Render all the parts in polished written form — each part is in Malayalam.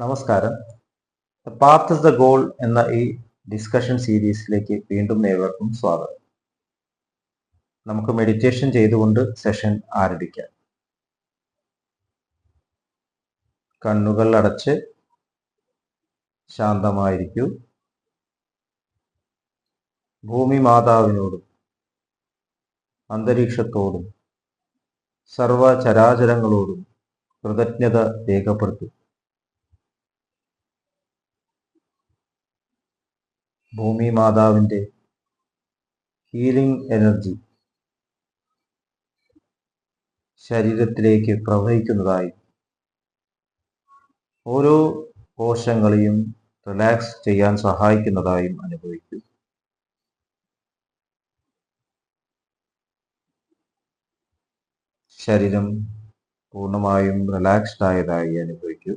നമസ്കാരം. The path is the goal എന്ന ഈ ഡിസ്കഷൻ സീരീസിലേക്ക് വീണ്ടും ഏവർക്കും സ്വാഗതം. നമുക്ക് മെഡിറ്റേഷൻ ചെയ്തുകൊണ്ട് സെഷൻ ആരംഭിക്കാം. കണ്ണുകൾ അടച്ച് ശാന്തമായിരിക്കൂ. ഭൂമി മാതാവിനോടും അന്തരീക്ഷത്തോടും സർവചരാചരങ്ങളോടും കൃതജ്ഞത രേഖപ്പെടുത്തും. ഭൂമി മാതാവിൻ്റെ ഹീലിംഗ് എനർജി ശരീരത്തിലേക്ക് പ്രവഹിക്കുന്നതായി, ഓരോ കോശങ്ങളെയും റിലാക്സ് ചെയ്യാൻ സഹായിക്കുന്നതായും അനുഭവിക്കും. ശരീരം പൂർണ്ണമായും റിലാക്സ്ഡ് ആയതായി അനുഭവിക്കൂ.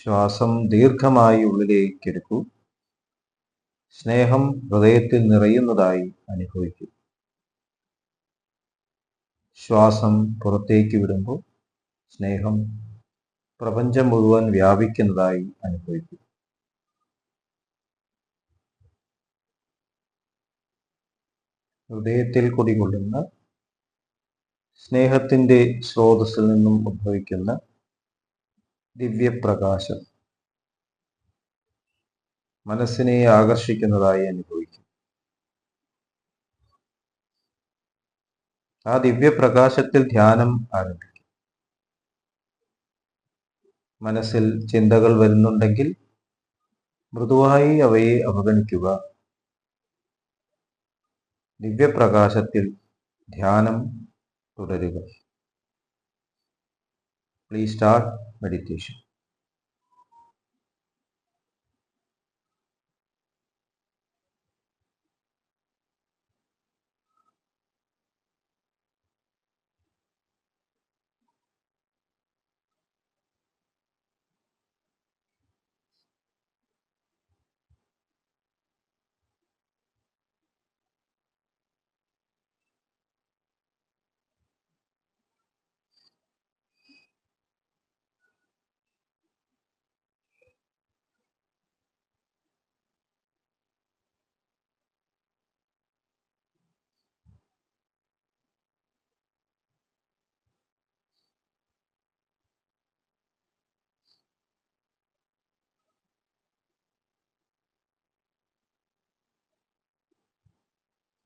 ശ്വാസം ദീർഘമായി ഉള്ളിലേക്കെടുക്കൂ. സ്നേഹം ഹൃദയത്തിൽ നിറയുന്നതായി അനുഭവിക്കൂ. ശ്വാസം പുറത്തേക്ക് വിടുമ്പോൾ സ്നേഹം പ്രപഞ്ചം മുഴുവൻ വ്യാപിക്കുന്നതായി അനുഭവിക്കൂ. ഹൃദയത്തിൽ കുടികൊള്ളുന്ന സ്നേഹത്തിൻ്റെ സ്രോതസ്സിൽ നിന്നും ഉദ്ഭവിക്കുന്ന ദിവ്യപ്രകാശം മനസ്സിനെ ആകർഷിക്കുന്നതായി അനുഭവിക്കും. ആ ദിവ്യപ്രകാശത്തിൽ ധ്യാനം ആരംഭിക്കും. മനസ്സിൽ ചിന്തകൾ വരുന്നുണ്ടെങ്കിൽ മൃദുവായി അവയെ അവഗണിക്കുക. ദിവ്യപ്രകാശത്തിൽ ധ്യാനം തുടരുക. Please start meditation.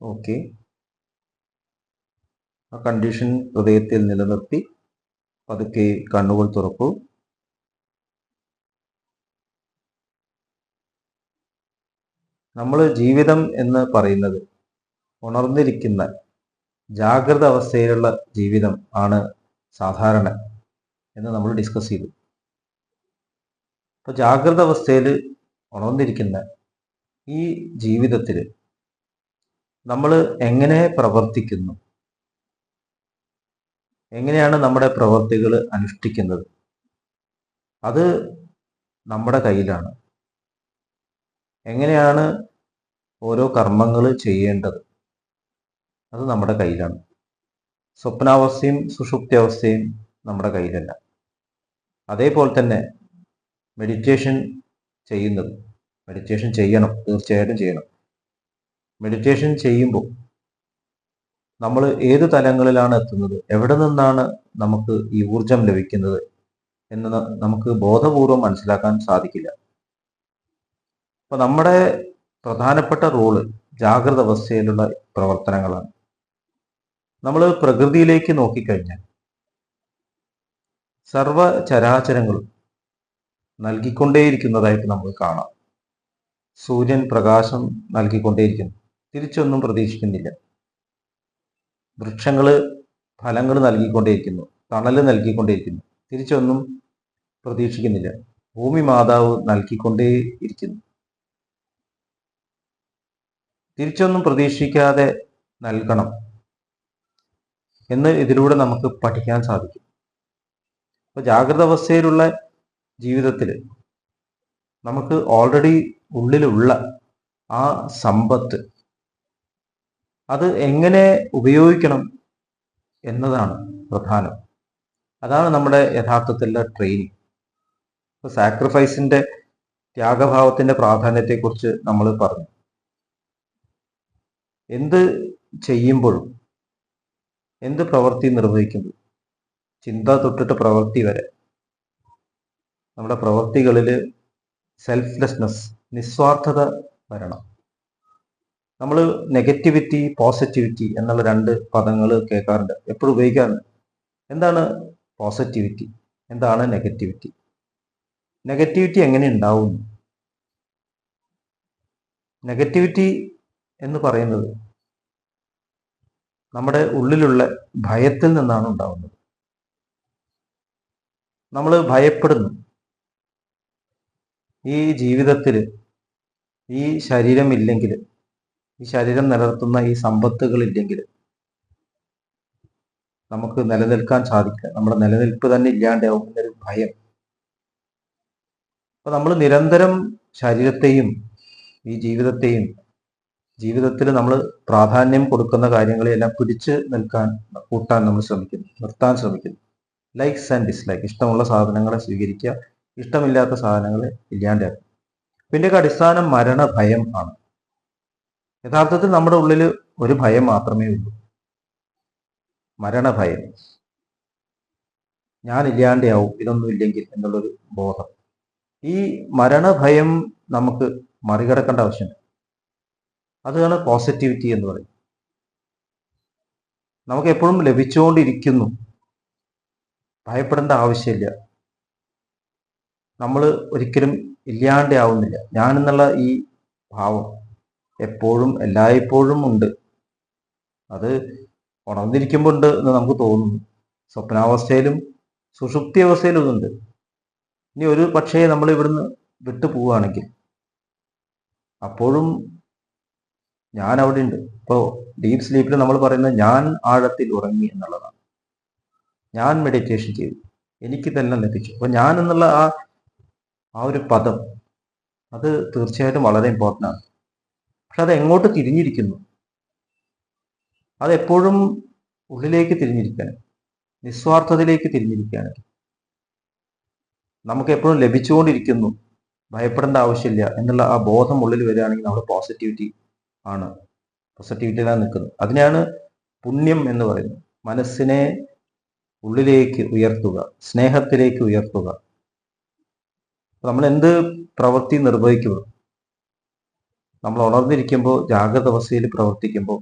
ഓക്കെ, ആ കണ്ടീഷൻ ഹൃദയത്തിൽ നിലനിർത്തി പതുക്കെ കണ്ണുകൾ തുറക്കൂ. നമ്മൾ ജീവിതം എന്ന് പറയുന്നത് ഉണർന്നിരിക്കുന്ന ജാഗ്രത അവസ്ഥയിലുള്ള ജീവിതം ആണ് സാധാരണ എന്ന് നമ്മൾ ഡിസ്കസ് ചെയ്തു. അപ്പോൾ ജാഗ്രത അവസ്ഥയിൽ ഉണർന്നിരിക്കുന്ന ഈ ജീവിതത്തിൽ നമ്മൾ എങ്ങനെ പ്രവർത്തിക്കുന്നു, എങ്ങനെയാണ് നമ്മുടെ പ്രവർത്തികൾ അനുഷ്ഠിക്കുന്നത്, അത് നമ്മുടെ കയ്യിലാണ്. എങ്ങനെയാണ് ഓരോ കർമ്മങ്ങൾ ചെയ്യേണ്ടത്, അത് നമ്മുടെ കയ്യിലാണ്. സ്വപ്നാവസ്ഥയും സുഷുപ്തി നമ്മുടെ കയ്യിലല്ല. അതേപോലെ തന്നെ മെഡിറ്റേഷൻ ചെയ്യണം, തീർച്ചയായിട്ടും ചെയ്യണം. മെഡിറ്റേഷൻ ചെയ്യുമ്പോൾ നമ്മൾ ഏത് തലങ്ങളിലാണ് എത്തുന്നത്, എവിടെ നിന്നാണ് നമുക്ക് ഈ ഊർജം ലഭിക്കുന്നത് എന്ന് നമുക്ക് ബോധപൂർവം മനസ്സിലാക്കാൻ സാധിക്കില്ല. അപ്പൊ നമ്മുടെ പ്രധാനപ്പെട്ട റോള് ജാഗ്രത അവസ്ഥയിലുള്ള പ്രവർത്തനങ്ങളാണ്. നമ്മൾ പ്രകൃതിയിലേക്ക് നോക്കിക്കഴിഞ്ഞാൽ സർവചരാചരങ്ങളും നൽകിക്കൊണ്ടേയിരിക്കുന്നതായിട്ട് നമുക്ക് കാണാം. സൂര്യൻ പ്രകാശം നൽകിക്കൊണ്ടേയിരിക്കുന്നു, തിരിച്ചൊന്നും പ്രതീക്ഷിക്കുന്നില്ല. വൃക്ഷങ്ങൾ ഫലങ്ങൾ നൽകിക്കൊണ്ടേയിരിക്കുന്നു, തണല് നൽകിക്കൊണ്ടേയിരിക്കുന്നു, തിരിച്ചൊന്നും പ്രതീക്ഷിക്കുന്നില്ല. ഭൂമി മാതാവ് നൽകിക്കൊണ്ടേയിരിക്കുന്നു, തിരിച്ചൊന്നും പ്രതീക്ഷിക്കാതെ നൽകണം എന്ന് ഇതിലൂടെ നമുക്ക് പഠിക്കാൻ സാധിക്കും. അപ്പോൾ ജാഗ്രത അവസ്ഥയിലുള്ള ജീവിതത്തിൽ നമുക്ക് ഓൾറെഡി ഉള്ളിലുള്ള ആ സമ്പത്ത് അത് എങ്ങനെ ഉപയോഗിക്കണം എന്നതാണ് പ്രധാനം. അതാണ് നമ്മുടെ യഥാർത്ഥത്തിലുള്ള ട്രെയിനിങ്. ഇപ്പോൾ സാക്രിഫൈസിന്റെ ത്യാഗഭാവത്തിന്റെ പ്രാധാന്യത്തെക്കുറിച്ച് നമ്മൾ പറഞ്ഞു. എന്ത് ചെയ്യുമ്പോഴും, എന്ത് പ്രവൃത്തി നിർവഹിക്കുമ്പോൾ, ചിന്ത തൊട്ടിട്ട് പ്രവൃത്തി വരെ നമ്മുടെ പ്രവൃത്തികളിൽ സെൽഫ്ലെസ്നെസ്, നിസ്വാർത്ഥത വരണം. നമ്മൾ നെഗറ്റിവിറ്റി, പോസിറ്റിവിറ്റി എന്നുള്ള രണ്ട് പദങ്ങൾ കേൾക്കാറുണ്ട്, എപ്പോഴും ഉപയോഗിക്കാറുണ്ട്. എന്താണ് പോസിറ്റിവിറ്റി, എന്താണ് നെഗറ്റിവിറ്റി? നെഗറ്റിവിറ്റി എങ്ങനെ ഉണ്ടാവുന്നു? നെഗറ്റിവിറ്റി എന്ന് പറയുന്നത് നമ്മുടെ ഉള്ളിലുള്ള ഭയത്തിൽ നിന്നാണ് ഉണ്ടാവുന്നത്. നമ്മൾ ഭയപ്പെടുന്നു. ഈ ജീവിതത്തിൽ ഈ ശരീരം ഇല്ലെങ്കിൽ, ഈ ശരീരം നിലനിർത്തുന്ന ഈ സമ്പത്തുകൾ ഇല്ലെങ്കിൽ നമുക്ക് നിലനിൽക്കാൻ സാധിക്കില്ല, നമ്മുടെ നിലനിൽപ്പ് തന്നെ ഇല്ലാണ്ടാവും എന്നൊരു ഭയം. അപ്പൊ നമ്മൾ നിരന്തരം ശരീരത്തെയും ഈ ജീവിതത്തെയും, ജീവിതത്തിൽ നമ്മൾ പ്രാധാന്യം കൊടുക്കുന്ന കാര്യങ്ങളെല്ലാം പിടിച്ച് കൂട്ടാൻ നമ്മൾ ശ്രമിക്കുന്നു, നിർത്താൻ ശ്രമിക്കുന്നു. ലൈക്സ് ആൻഡ് ഡിസ്ലൈക്ക്, ഇഷ്ടമുള്ള സാധനങ്ങളെ സ്വീകരിക്കുക, ഇഷ്ടമില്ലാത്ത സാധനങ്ങളെ ഇല്ലാണ്ടാക്കുക. ഇതിൻ്റെയൊക്കെ അടിസ്ഥാനം മരണഭയം ആണ്. യഥാർത്ഥത്തിൽ നമ്മുടെ ഉള്ളിൽ ഒരു ഭയം മാത്രമേ ഉള്ളൂ, മരണഭയം. ഞാൻ ഇല്ലാണ്ടാവും ഇതൊന്നും ഇല്ലെങ്കിൽ എന്നുള്ളൊരു ബോധം. ഈ മരണഭയം നമുക്ക് മറികടക്കേണ്ട ആവശ്യമുണ്ട്. അതാണ് പോസിറ്റിവിറ്റി എന്ന് പറയും. നമുക്ക് എപ്പോഴും ലഭിച്ചുകൊണ്ടിരിക്കുന്നു, ഭയപ്പെടേണ്ട ആവശ്യമില്ല. നമ്മൾ ഒരിക്കലും ഇല്ലാണ്ടാവുന്നില്ല. ഞാനെന്നുള്ള ഈ ഭാവം എപ്പോഴും എല്ലായ്പ്പോഴും ഉണ്ട്. അത് ഉണർന്നിരിക്കുമ്പോൾ ഉണ്ട് എന്ന് നമുക്ക് തോന്നുന്നു, സ്വപ്നാവസ്ഥയിലും സുഷുപ്തി അവസ്ഥയിലും ഇതുണ്ട്. ഇനി ഒരു പക്ഷേ നമ്മൾ ഇവിടുന്ന് വിട്ടു പോവുകയാണെങ്കിൽ അപ്പോഴും ഞാൻ അവിടെ ഉണ്ട്. ഇപ്പോൾ ഡീപ്പ് സ്ലീപ്പിൽ നമ്മൾ പറയുന്നത് ഞാൻ ആഴത്തിൽ ഉറങ്ങി എന്നുള്ളതാണ്. ഞാൻ മെഡിറ്റേഷൻ ചെയ്തു, എനിക്ക് തന്നെ ലഭിച്ചു. അപ്പോൾ ഞാൻ എന്നുള്ള ആ ഒരു പദം, അത് തീർച്ചയായിട്ടും വളരെ ഇമ്പോർട്ടൻ്റ് ആണ്. പക്ഷെ അത് എങ്ങോട്ട് തിരിഞ്ഞിരിക്കുന്നു? അതെപ്പോഴും ഉള്ളിലേക്ക് തിരിഞ്ഞിരിക്കുകയാണ്, നിസ്വാർത്ഥതയിലേക്ക് തിരിഞ്ഞിരിക്കുകയാണ്. നമുക്ക് എപ്പോഴും ലഭിച്ചുകൊണ്ടിരിക്കുന്നു, ഭയപ്പെടേണ്ട ആവശ്യമില്ല എന്നുള്ള ആ ബോധം ഉള്ളിൽ വരികയാണെങ്കിൽ നമ്മൾ പോസിറ്റിവിറ്റി ആണ്, പോസിറ്റിവിറ്റിയിലാണ് നിൽക്കുന്നത്. അതിനെയാണ് പുണ്യം എന്ന് പറയുന്നത്. മനസ്സിനെ ഉള്ളിലേക്ക് ഉയർത്തുക, സ്നേഹത്തിലേക്ക് ഉയർത്തുക. നമ്മൾ എന്ത് പ്രവൃത്തി നിർവഹിക്കുമ്പോൾ, നമ്മൾ ഉണർന്നിരിക്കുമ്പോൾ, ജാഗ്രത അവസ്ഥയിൽ പ്രവർത്തിക്കുമ്പോൾ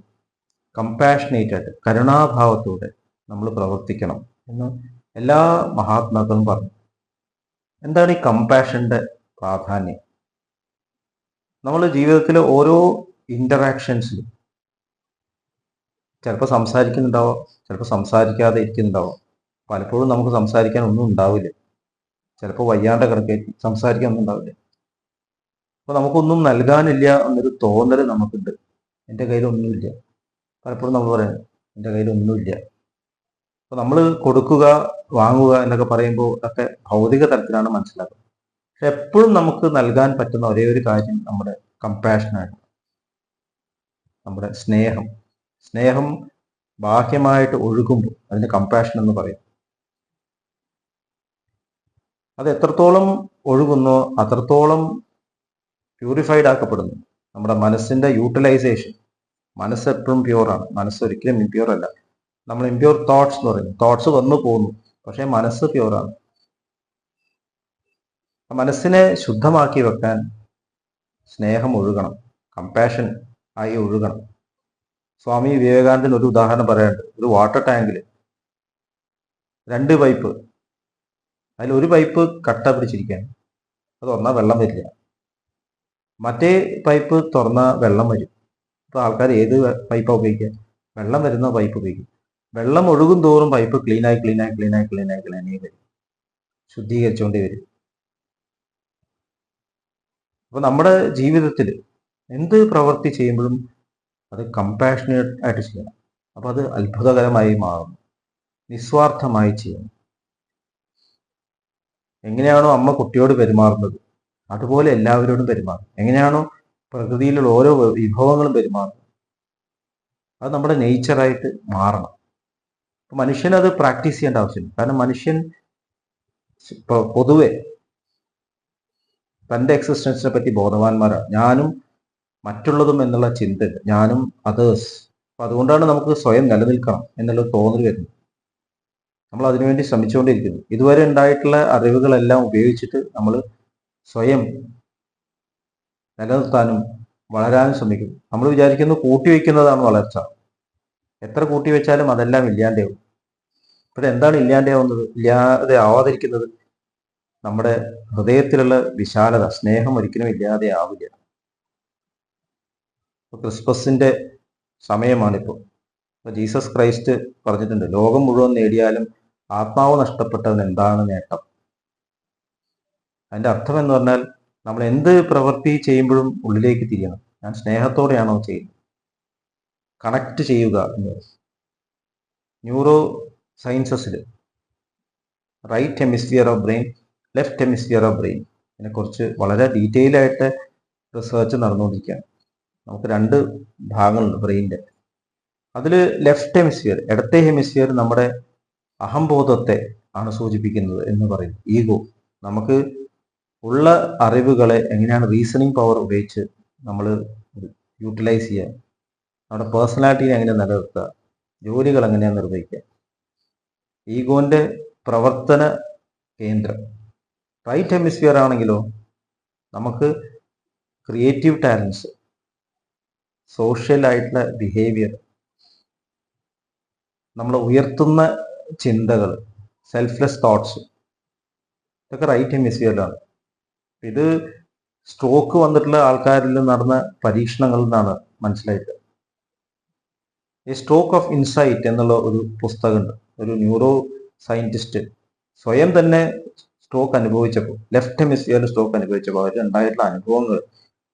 കമ്പാഷനേറ്റ് ആയിട്ട്, കരുണാഭാവത്തോടെ നമ്മൾ പ്രവർത്തിക്കണം എന്ന് എല്ലാ മഹാത്മാക്കളും പറഞ്ഞു. എന്താണ് ഈ കമ്പാഷന്റെ പ്രാധാന്യം? നമ്മൾ ജീവിതത്തിലെ ഓരോ ഇന്ററാക്ഷൻസിലും ചിലപ്പോൾ സംസാരിക്കുന്നുണ്ടാവാം, ചിലപ്പോൾ സംസാരിക്കാതെ ഇരിക്കുന്നുണ്ടാവാം. പലപ്പോഴും നമുക്ക് സംസാരിക്കാൻ ഒന്നും ഉണ്ടാവില്ല, ചിലപ്പോൾ വയ്യാണ്ട കിടക്കും, സംസാരിക്കാൻ ഒന്നും ഉണ്ടാവില്ല. അപ്പോൾ നമുക്കൊന്നും നൽകാനില്ല എന്നൊരു തോന്നൽ നമുക്കുണ്ട്. എൻ്റെ കയ്യിലൊന്നുമില്ല. പലപ്പോഴും നമ്മൾ പറയാം എൻ്റെ കയ്യിലൊന്നുമില്ല. അപ്പോൾ നമ്മൾ കൊടുക്കുക, വാങ്ങുക എന്നൊക്കെ പറയുമ്പോൾ ഒക്കെ ഭൗതിക തലത്തിലാണ് മനസ്സിലാക്കുന്നത്. പക്ഷെ എപ്പോഴും നമുക്ക് നൽകാൻ പറ്റുന്ന ഒരേ ഒരു കാര്യം നമ്മുടെ കമ്പാഷനാണ്, നമ്മുടെ സ്നേഹം. സ്നേഹം ബാഹ്യമായിട്ട് ഒഴുകുമ്പോൾ അതിന് കമ്പാഷൻ എന്ന് പറയും. അത് എത്രത്തോളം ഒഴുകുന്നോ അത്രത്തോളം പ്യൂരിഫൈഡ് ആക്കപ്പെടുന്നു. നമ്മുടെ മനസ്സിന്റെ യൂട്ടിലൈസേഷൻ, മനസ്സ് എപ്പോഴും പ്യൂറാണ്, മനസ്സ് ഒരിക്കലും ഇംപ്യൂർ അല്ല. നമ്മൾ ഇംപ്യൂർ തോട്ട്സ് എന്ന് പറയും, തോട്ട്സ് വന്നു പോകുന്നു, പക്ഷെ മനസ്സ് പ്യൂറാണ്. മനസ്സിനെ ശുദ്ധമാക്കി വെക്കാൻ സ്നേഹം ഒഴുകണം, കമ്പാഷൻ ആയി ഒഴുകണം. സ്വാമി വിവേകാനന്ദൻ ഒരു ഉദാഹരണം പറയാനുണ്ട്. ഒരു വാട്ടർ ടാങ്കിൽ 2 പൈപ്പ്, അതിൽ ഒരു പൈപ്പ് കട്ട പിടിച്ചിരിക്കുകയാണ്, അത് തുറന്നാൽ വെള്ളം വരില്ല. മറ്റേ പൈപ്പ് തുറന്നാൽ വെള്ളം വരും. അപ്പോൾ ആൾക്കാർ ഏത് പൈപ്പാണ് ഉപയോഗിക്കുക? വെള്ളം വരുന്ന പൈപ്പ് ഉപയോഗിക്കും. വെള്ളം ഒഴുകും തോറും പൈപ്പ് ക്ലീനായി വരും, ശുദ്ധീകരിച്ചുകൊണ്ടേ വരും. അപ്പോൾ നമ്മുടെ ജീവിതത്തിൽ എന്ത് പ്രവൃത്തി ചെയ്യുമ്പോഴും അത് കമ്പാഷനേറ്റ് ആയിട്ട് ചെയ്യണം. അപ്പോൾ അത് അത്ഭുതകരമായി മാറും, നിസ്വാർത്ഥമായി ചെയ്യണം. എങ്ങനെയാണോ അമ്മ കുട്ടിയോട് പെരുമാറുന്നത് അതുപോലെ എല്ലാവരോടും പെരുമാറും. എങ്ങനെയാണോ പ്രകൃതിയിലുള്ള ഓരോ വിഭവങ്ങളും പെരുമാറുന്നത്, അത് നമ്മുടെ നേച്ചറായിട്ട് മാറണം. മനുഷ്യൻ അത് പ്രാക്ടീസ് ചെയ്യേണ്ട ആവശ്യമില്ല. കാരണം മനുഷ്യൻ പൊതുവെ തൻ്റെ എക്സിസ്റ്റൻസിനെ പറ്റി ബോധവാന്മാരാണ്. ഞാനും മറ്റുള്ളതും എന്നുള്ള ചിന്ത, ഞാനും അതേഴ്സ്. അപ്പൊ അതുകൊണ്ടാണ് നമുക്ക് സ്വയം നിലനിൽക്കണം എന്നുള്ള തോന്നൽ വരുന്നത്. നമ്മൾ അതിനുവേണ്ടി ശ്രമിച്ചുകൊണ്ടിരിക്കുന്നു. ഇതുവരെ ഉണ്ടായിട്ടുള്ള അറിവുകളെല്ലാം ഉപയോഗിച്ചിട്ട് നമ്മൾ സ്വയം നിലനിർത്താനും വളരാനും ശ്രമിക്കുന്നു. നമ്മൾ വിചാരിക്കുന്നു കൂട്ടിവെക്കുന്നതാണ് വളർച്ച. എത്ര കൂട്ടിവെച്ചാലും അതെല്ലാം ഇല്ലാണ്ടാവും. ഇവിടെ എന്താണ് ഇല്ലാണ്ടാവുന്നത്, ഇല്ലാതെ ആവാതിരിക്കുന്നത്? നമ്മുടെ ഹൃദയത്തിലുള്ള വിശാലത, സ്നേഹം ഒരിക്കലും ഇല്ലാതെ ആവില്ല. ക്രിസ്മസിന്റെ സമയമാണിപ്പോൾ. ജീസസ് ക്രൈസ്റ്റ് പറഞ്ഞിട്ടുണ്ട്, ലോകം മുഴുവൻ നേടിയാലും ആത്മാവ് നഷ്ടപ്പെട്ടവൻ എന്താണ് നേട്ടം? അതിന്റെ അർത്ഥം എന്ന് പറഞ്ഞാൽ നമ്മൾ എന്ത് പ്രവൃത്തി ചെയ്യുമ്പോഴും ഉള്ളിലേക്ക് തിരിയണം. ഞാൻ സ്നേഹത്തോടെയാണോ ചെയ്യുന്നത്? കണക്ട് ചെയ്യുക എന്ന് പറയും. ന്യൂറോ സയൻസസിൽ right hemisphere of brain, left hemisphere of brain, ഇതിനെക്കുറിച്ച് വളരെ ഡീറ്റെയിൽ ആയിട്ട് റിസർച്ച് നടന്നുകൊണ്ടിരിക്കുകയാണ്. നമുക്ക് 2 ഭാഗങ്ങളുണ്ട് ബ്രെയിനിന്റെ. അതിൽ ലെഫ്റ്റ് ഹെമിസ്ഫിയർ, ഇടത്തെ ഹെമിസ്ഫിയർ നമ്മുടെ അഹംബോധത്തെ ആണ് സൂചിപ്പിക്കുന്നത് എന്ന് പറയും. ഈഗോ, നമുക്ക് ഉള്ള അറിവുകളെ എങ്ങനെയാണ് റീസണിങ് പവർ ഉപയോഗിച്ച് നമ്മൾ യൂട്ടിലൈസ് ചെയ്യുക, നമ്മുടെ പേഴ്സണാലിറ്റിനെ എങ്ങനെ നിലനിർത്തുക, ജോലികൾ എങ്ങനെയാണ് നിർവഹിക്കുക. ഈഗോന്റെ പ്രവർത്തന കേന്ദ്രം. റൈറ്റ് ഹെമിസ്ഫിയർ ആണെങ്കിലോ നമുക്ക് ക്രിയേറ്റീവ് ടാലൻസ്, സോഷ്യൽ ആയിട്ടുള്ള ബിഹേവിയർ, നമ്മൾ ഉയർത്തുന്ന ചിന്തകൾ, സെൽഫ്ലെസ് തോട്ട്സ്, ഇതൊക്കെ റൈറ്റ് ഹെമിസ്ഫിയറിലാണ്. ഇത് സ്ട്രോക്ക് വന്നിട്ടുള്ള ആൾക്കാരിൽ നടന്ന പരീക്ഷണങ്ങളിൽ നിന്നാണ് മനസ്സിലായത്. ഈ സ്ട്രോക്ക് ഓഫ് ഇൻസൈറ്റ് എന്നുള്ള ഒരു പുസ്തകമുണ്ട്. ഒരു ന്യൂറോ സയന്റിസ്റ്റ് സ്വയം തന്നെ സ്ട്രോക്ക് അനുഭവിച്ചപ്പോൾ, ലെഫ്റ്റ് ഹെമിസ്ഫിയറിൽ സ്ട്രോക്ക് അനുഭവിച്ചപ്പോൾ അവർ ഉണ്ടായിട്ടുള്ള അനുഭവങ്ങൾ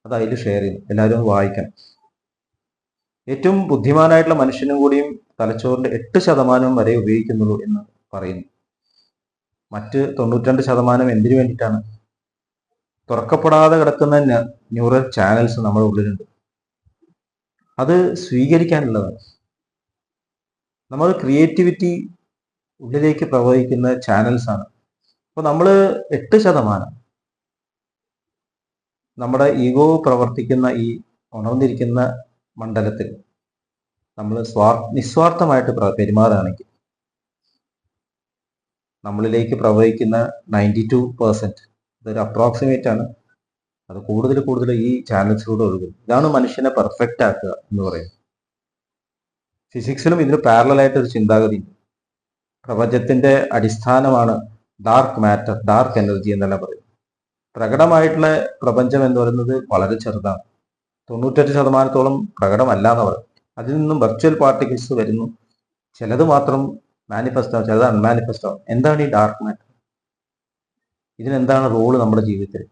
അത് അതിൽ ഷെയർ ചെയ്യുന്നു. എല്ലാവരും ഒന്ന് വായിക്കണം. ഏറ്റവും ബുദ്ധിമാനായിട്ടുള്ള മനുഷ്യനും കൂടിയും തലച്ചോറിന്റെ 8% വരെ ഉപയോഗിക്കുന്നുള്ളൂ എന്ന് പറയുന്നു. മറ്റ് 92% എന്തിനു വേണ്ടിയിട്ടാണ്? തുറക്കപ്പെടാതെ കിടക്കുന്ന ന്യൂറൽ ചാനൽസ് നമ്മുടെ ഉള്ളിലുണ്ട്. അത് സ്വീകരിക്കാനുള്ളതാണ്. നമ്മൾ ക്രിയേറ്റിവിറ്റി ഉള്ളിലേക്ക് പ്രവഹിക്കുന്ന ചാനൽസ് ആണ്. അപ്പൊ നമ്മൾ 8% നമ്മുടെ ഈഗോ പ്രവർത്തിക്കുന്ന ഈ ഉണർന്നിരിക്കുന്ന മണ്ഡലത്തിൽ നമ്മൾ നിസ്വാർത്ഥമായിട്ട് പെരുമാറുകയാണെങ്കിൽ നമ്മളിലേക്ക് പ്രവഹിക്കുന്ന 92%, ഇതൊരു അപ്രോക്സിമേറ്റ് ആണ്, അത് കൂടുതൽ ഈ ചാനൽസിലൂടെ ഒഴുകും. ഇതാണ് മനുഷ്യനെ പെർഫെക്റ്റ് ആക്കുക എന്ന് പറയുന്നത്. ഫിസിക്സിലും ഇതിന് പാരലലായിട്ട് ഒരു ചിന്താഗതി ഉണ്ട്. പ്രപഞ്ചത്തിന്റെ അടിസ്ഥാനമാണ് ഡാർക്ക് മാറ്റർ, ഡാർക്ക് എനർജി എന്നെല്ലാം പറയും. പ്രകടമായിട്ടുള്ള പ്രപഞ്ചം എന്ന് പറയുന്നത് വളരെ ചെറുതാണ്. 98% പ്രകടമല്ല എന്ന് പറയും. അതിൽ നിന്നും വെർച്വൽ പാർട്ടിക്കിൾസ് വരുന്നു. ചിലത് മാത്രം മാനിഫെസ്റ്റ് ആവും, ചിലത് അൺമാനിഫെസ്റ്റ് ആവും. എന്താണ് ഈ ഡാർക്ക് മാറ്റർ? ഇതിനെന്താണ് റോള് നമ്മുടെ ജീവിതത്തിൽ?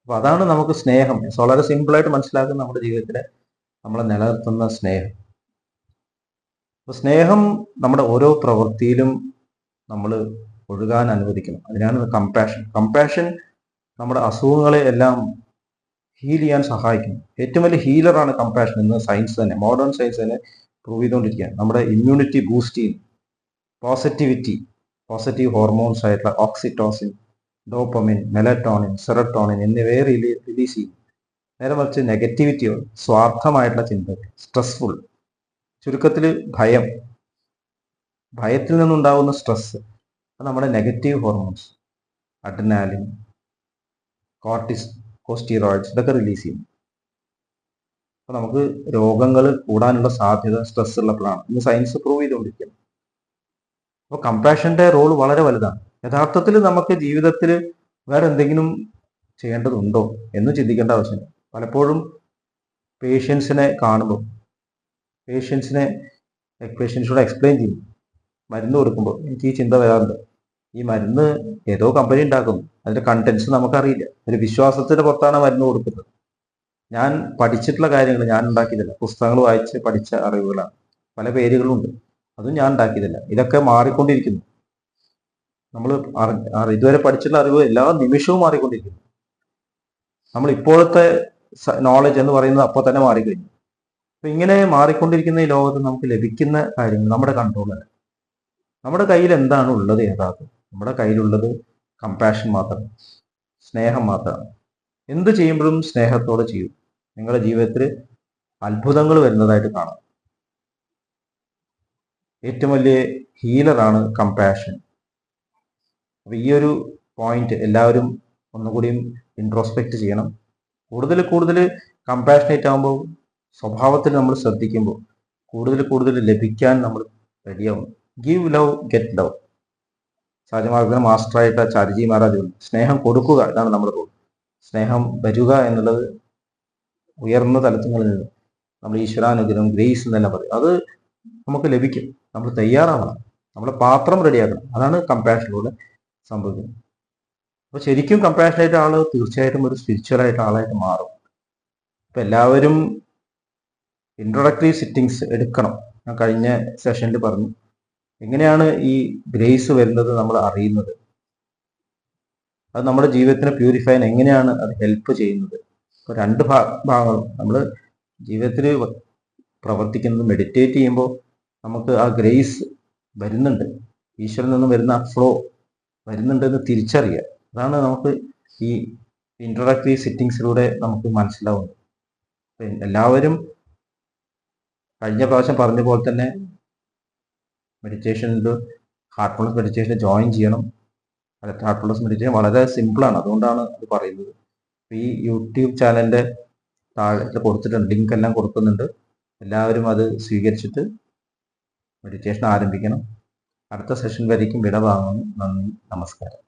അപ്പൊ അതാണ് നമുക്ക് സ്നേഹം വളരെ സിമ്പിളായിട്ട് മനസ്സിലാക്കുന്ന നമ്മുടെ ജീവിതത്തിലെ നമ്മളെ നിലനിർത്തുന്ന സ്നേഹം. അപ്പൊ സ്നേഹം നമ്മുടെ ഓരോ പ്രവൃത്തിയിലും നമ്മൾ ഒഴുകാൻ അനുവദിക്കണം. അതിനാണ് കമ്പാഷൻ. കമ്പാഷൻ നമ്മുടെ അസുഖങ്ങളെ എല്ലാം ഹീൽ ചെയ്യാൻ സഹായിക്കുന്നു. ഏറ്റവും വലിയ ഹീലറാണ് കമ്പാഷൻ എന്ന് സയൻസ് തന്നെ, മോഡേൺ സയൻസ് തന്നെ പ്രൂവ് ചെയ്തുകൊണ്ടിരിക്കുകയാണ്. നമ്മുടെ ഇമ്മ്യൂണിറ്റി ബൂസ്റ്റ് ചെയ്യും. പോസിറ്റീവ് ഹോർമോൺസ് ആയിട്ടുള്ള ഓക്സിറ്റോസിൻ, ഡോപ്പമിൻ, മെലറ്റോണിൻ, സെറട്ടോണിൻ എന്നിവയെ റിലീസ് ചെയ്യും. നേരെ മറിച്ച് നെഗറ്റിവിറ്റിയോ, സ്വാർത്ഥമായിട്ടുള്ള ചിന്ത, സ്ട്രെസ്ഫുൾ, ചുരുക്കത്തിൽ ഭയത്തിൽ നിന്നുണ്ടാകുന്ന സ്ട്രെസ്, അത് നമ്മുടെ നെഗറ്റീവ് ഹോർമോൺസ്, അഡ്രിനാലിൻ, കോർട്ടിസോസ്റ്റീറോയിഡ്സ് ഇതൊക്കെ റിലീസ് ചെയ്യും. അപ്പൊ നമുക്ക് രോഗങ്ങൾ കൂടാനുള്ള സാധ്യത സ്ട്രെസ് ഉള്ളപ്പോഴാണ്. ഇന്ന് സയൻസ് പ്രൂവ് ചെയ്തുകൊണ്ടിരിക്കുന്നത്. അപ്പോൾ കമ്പാഷന്റെ റോൾ വളരെ വലുതാണ്. യഥാർത്ഥത്തിൽ നമുക്ക് ജീവിതത്തിൽ വേറെ എന്തെങ്കിലും ചെയ്യേണ്ടതുണ്ടോ എന്ന് ചിന്തിക്കേണ്ട ആവശ്യമില്ല. പലപ്പോഴും പേഷ്യൻസിനെ കാണുമ്പോൾ പേഷ്യൻസിനോട് എക്സ്പ്ലെയിൻ ചെയ്യും. മരുന്ന് കൊടുക്കുമ്പോൾ എനിക്ക് ഈ ചിന്ത വരാറുണ്ട്. ഈ മരുന്ന് ഏതോ കമ്പനി ഉണ്ടാക്കുന്നു, അതിന്റെ കണ്ടന്റ്സ് നമുക്കറിയില്ല. ഒരു വിശ്വാസത്തിന്റെ പുറത്താണ് മരുന്ന് കൊടുക്കുന്നത്. ഞാൻ പഠിച്ചിട്ടുള്ള കാര്യങ്ങൾ ഞാൻ ഉണ്ടാക്കിയതല്ല, പുസ്തകങ്ങൾ വായിച്ച് പഠിച്ച അറിവുകളാണ്. പല പേരുകളുണ്ട്, അതും ഞാൻ ഉണ്ടാക്കിയതല്ല. ഇതൊക്കെ മാറിക്കൊണ്ടിരിക്കുന്നു. നമ്മൾ ഇതുവരെ പഠിച്ചിട്ടുള്ള അറിവ് എല്ലാ നിമിഷവും മാറിക്കൊണ്ടിരിക്കുന്നു. നമ്മൾ ഇപ്പോഴത്തെ നോളജ് എന്ന് പറയുന്നത് അപ്പോൾ തന്നെ മാറിക്കഴിഞ്ഞു. അപ്പൊ ഇങ്ങനെ മാറിക്കൊണ്ടിരിക്കുന്ന ഈ ലോകത്ത് നമുക്ക് ലഭിക്കുന്ന കാര്യങ്ങൾ നമ്മുടെ കൺട്രോളല്ല. നമ്മുടെ കയ്യിൽ എന്താണ് ഉള്ളത് യഥാർത്ഥം? നമ്മുടെ കയ്യിലുള്ളത് കമ്പാഷൻ മാത്രം, സ്നേഹം മാത്രമാണ്. എന്ത് ചെയ്യുമ്പോഴും സ്നേഹത്തോടെ ചെയ്യും. നിങ്ങളുടെ ജീവിതത്തിൽ അത്ഭുതങ്ങൾ വരുന്നതായിട്ട് കാണാം. ഏറ്റവും വലിയ ഹീലറാണ് കമ്പാഷൻ. അപ്പൊ ഈ ഒരു പോയിന്റ് എല്ലാവരും ഒന്നുകൂടിയും ഇൻട്രോസ്പെക്ട് ചെയ്യണം. കൂടുതൽ കൂടുതൽ കമ്പാഷനേറ്റ് ആകുമ്പോൾ, സ്വഭാവത്തിൽ നമ്മൾ ശ്രദ്ധിക്കുമ്പോൾ കൂടുതൽ കൂടുതൽ ലഭിക്കാൻ നമ്മൾ റെഡിയാവും. Give love get love. സാജമാർഗ മാസ്റ്ററായിട്ട് ചാരിജി മഹാരാജ് സ്നേഹം കൊടുക്കുക, ഇതാണ് നമ്മുടെ റോൾ. സ്നേഹം വരിക എന്നുള്ളത് ഉയർന്ന തലങ്ങളിൽ നിന്ന് നമ്മൾ ഈശ്വരാനുഗ്രഹം, ഗ്രേസ് എന്നെല്ലാം പറയും, അത് നമുക്ക് ലഭിക്കും. നമ്മൾ തയ്യാറാവണം, നമ്മുടെ പാത്രം റെഡിയാക്കണം. അതാണ് കമ്പാഷനിലൂടെ സംഭവിക്കുന്നത്. അപ്പൊ ശരിക്കും കമ്പാഷനായിട്ട് ആള് തീർച്ചയായിട്ടും ഒരു സ്പിരിച്വൽ ആയിട്ട് ആളായിട്ട് മാറും. അപ്പൊ എല്ലാവരും ഇൻട്രൊഡക്ടറി സിറ്റിങ്സ് എടുക്കണം. ഞാൻ കഴിഞ്ഞ സെഷനിൽ പറഞ്ഞു എങ്ങനെയാണ് ഈ ഗ്രേസ് വരുന്നത് നമ്മൾ അറിയുന്നത്, അത് നമ്മുടെ ജീവിതത്തിനെ പ്യൂരിഫൈ ചെയ്യാൻ എങ്ങനെയാണ് അത് ഹെൽപ്പ് ചെയ്യുന്നത്. ഇപ്പൊ രണ്ട് ഭാഗങ്ങളും നമ്മൾ ജീവിതത്തിൽ പ്രവർത്തിക്കുന്നത്, മെഡിറ്റേറ്റ് ചെയ്യുമ്പോൾ നമുക്ക് ആ ഗ്രേസ് വരുന്നുണ്ട്, ഈശ്വരനിൽ നിന്നും വരുന്ന ആ ഫ്ലോ വരുന്നുണ്ടെന്ന് തിരിച്ചറിയുക. അതാണ് നമുക്ക് ഈ ഇൻട്രൊഡക്ടറി സിറ്റിങ്സിലൂടെ നമുക്ക് മനസ്സിലാവുന്നത്. എല്ലാവരും കഴിഞ്ഞ പ്രാവശ്യം പറഞ്ഞ പോലെ തന്നെ മെഡിറ്റേഷനിൽ ഹാർട്ട്ഫുൾനെസ് മെഡിറ്റേഷൻ ജോയിൻ ചെയ്യണം. ഹാർട്ട്ഫുൾനെസ് മെഡിറ്റേഷൻ വളരെ സിമ്പിളാണ്, അതുകൊണ്ടാണ് അത് പറയുന്നത്. ഈ യൂട്യൂബ് ചാനലിൻ്റെ താഴെ കൊടുത്തിട്ടുണ്ട്, ലിങ്ക് എല്ലാം കൊടുക്കുന്നുണ്ട്. എല്ലാവരും അത് സ്വീകരിച്ചിട്ട് മെഡിറ്റേഷൻ ആരംഭിക്കണം. അടുത്ത സെഷൻ വരയ്ക്കും വിട വാങ്ങുന്നു. നന്ദി, നമസ്കാരം.